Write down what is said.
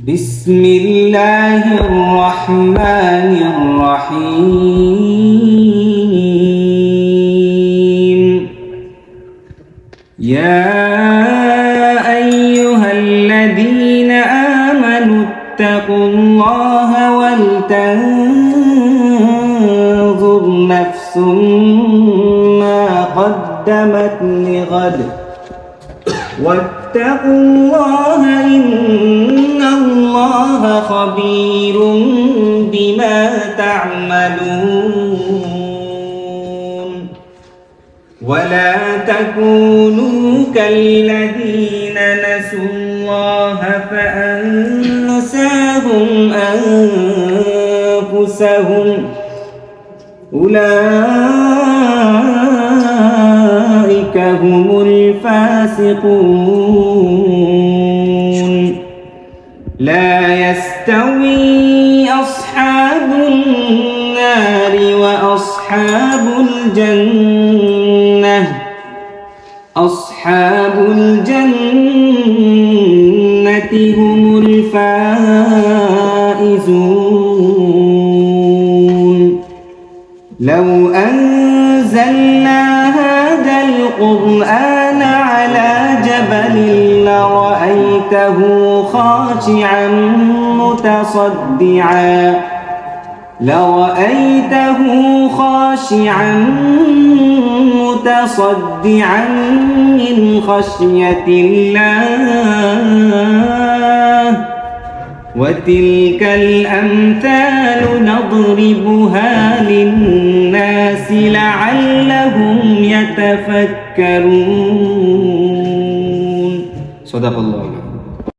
بسم الله الرحمن الرحيم يا أيها الذين آمنوا اتقوا الله ولتنظر نفس ما قدمت لغد واتقوا الله إن الله خبير بما تعملون ولا تكونوا كالذين نسوا الله فأنساهم أنفسهم أولئك هم الفاسقون لا يستوي أصحاب النار وأصحاب الجنة أصحاب الجنة هم الفائزون لو أنزلنا هذا القرآن على جبل لرأيته خاشعا متصدعا من خشية الله وتلك الأمثال نضربها للناس لعلهم يتفكرون صدق الله.